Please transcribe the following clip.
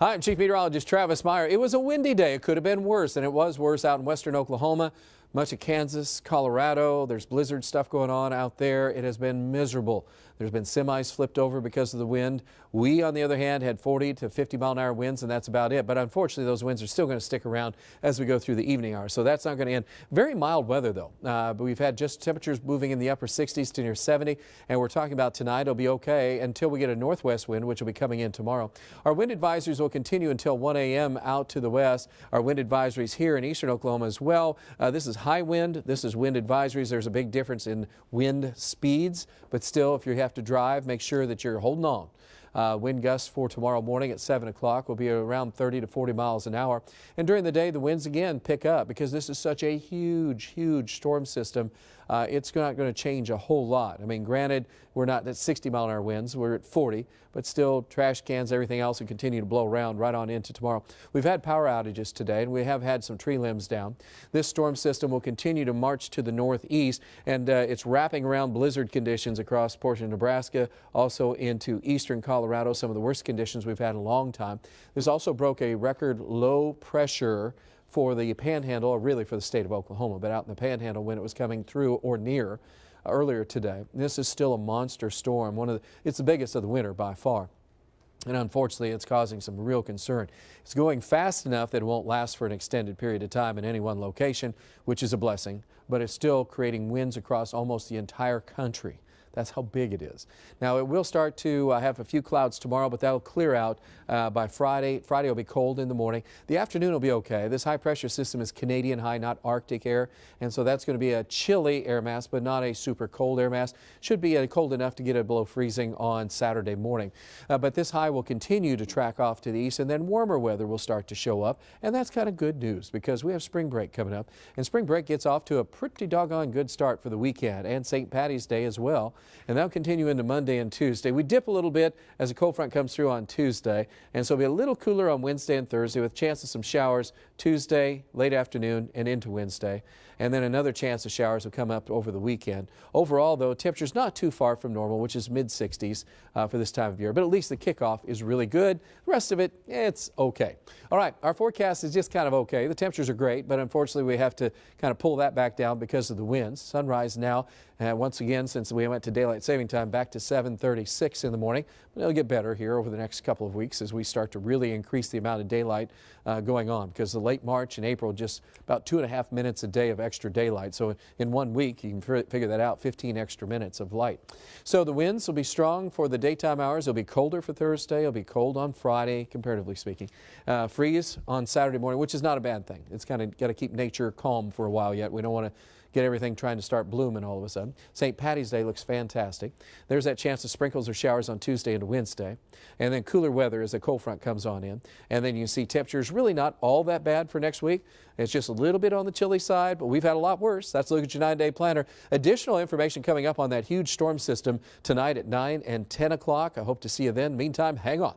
Hi, I'm Chief Meteorologist Travis Meyer. It was a windy day. It could have been worse, and it was worse out in western Oklahoma, much of Kansas, Colorado. There's blizzard stuff going on out there. It has been miserable. There's been semis flipped over because of the wind. We, on the other hand, had 40 to 50 mile an hour winds, and that's about it. But unfortunately, those winds are still going to stick around as we go through the evening hours. So that's not going to end. Very mild weather, though. But we've had just temperatures moving in the upper 60s to near 70. And we're talking about tonight it'll be okay until we get a northwest wind, which will be coming in tomorrow. Our wind advisories will continue until 1 a.m. out to the west. Our wind advisories here in eastern Oklahoma as well. This is high wind. This is wind advisories. There's a big difference in wind speeds. But still, if you have to drive, make sure that you're holding on. Wind gusts for tomorrow morning at 7 o'clock will be around 30 to 40 miles an hour. And during the day, the winds again pick up because this is such a huge storm system. It's not going to change a whole lot. I mean, granted, we're not at 60 mile an hour winds. We're at 40, but still trash cans, everything else will continue to blow around right on into tomorrow. We've had power outages today, and we have had some tree limbs down. This storm system will continue to march to the northeast, and it's wrapping around blizzard conditions across a portion of Nebraska, also into eastern Colorado, some of the worst conditions we've had in a long time. This also broke a record low pressure for the panhandle, or really for the state of Oklahoma, but out in the panhandle when it was coming through or near earlier today. This is still a monster storm. It's the biggest of the winter by far. And unfortunately, it's causing some real concern. It's going fast enough that it won't last for an extended period of time in any one location, which is a blessing, but it's still creating winds across almost the entire country. That's how big it is. Now, it will start to have a few clouds tomorrow, but that'll clear out by Friday. Friday will be cold in the morning. The afternoon will be okay. This high pressure system is Canadian high, not Arctic air. And so that's going to be a chilly air mass, but not a super cold air mass. Should be cold enough to get it below freezing on Saturday morning. But this high will continue to track off to the east, and then warmer weather will start to show up. And that's kind of good news because we have spring break coming up. And spring break gets off to a pretty doggone good start for the weekend and St. Patty's Day as well. And that'll continue into Monday and Tuesday. We dip a little bit as a cold front comes through on Tuesday, and so it'll be a little cooler on Wednesday and Thursday with a chance of some showers Tuesday, late afternoon, and into Wednesday. And then another chance of showers will come up over the weekend. Overall, though, temperature's not too far from normal, which is mid-60s for this time of year. But at least the kickoff is really good. The rest of it, it's okay. All right, our forecast is just kind of okay. The temperatures are great, but unfortunately we have to kind of pull that back down because of the winds. Sunrise now, once again, since we went to daylight saving time, back to 7:36 in the morning. But it'll get better here over the next couple of weeks as we start to really increase the amount of daylight going on, because the late March and April, just about 2.5 minutes a day of extra daylight. So in 1 week, you can figure that out, 15 extra minutes of light. So the winds will be strong for the daytime hours. It'll be colder for Thursday. It'll be cold on Friday, comparatively speaking. Freeze on Saturday morning, which is not a bad thing. It's kind of got to keep nature calm for a while yet. We don't want to get everything trying to start blooming all of a sudden. St. Patty's Day looks fantastic. There's that chance of sprinkles or showers on Tuesday into Wednesday. And then cooler weather as the cold front comes on in. And then you see temperatures really not all that bad for next week. It's just a little bit on the chilly side, but we've had a lot worse. That's a look at your 9-day planner. Additional information coming up on that huge storm system tonight at 9 and 10 o'clock. I hope to see you then. Meantime, hang on.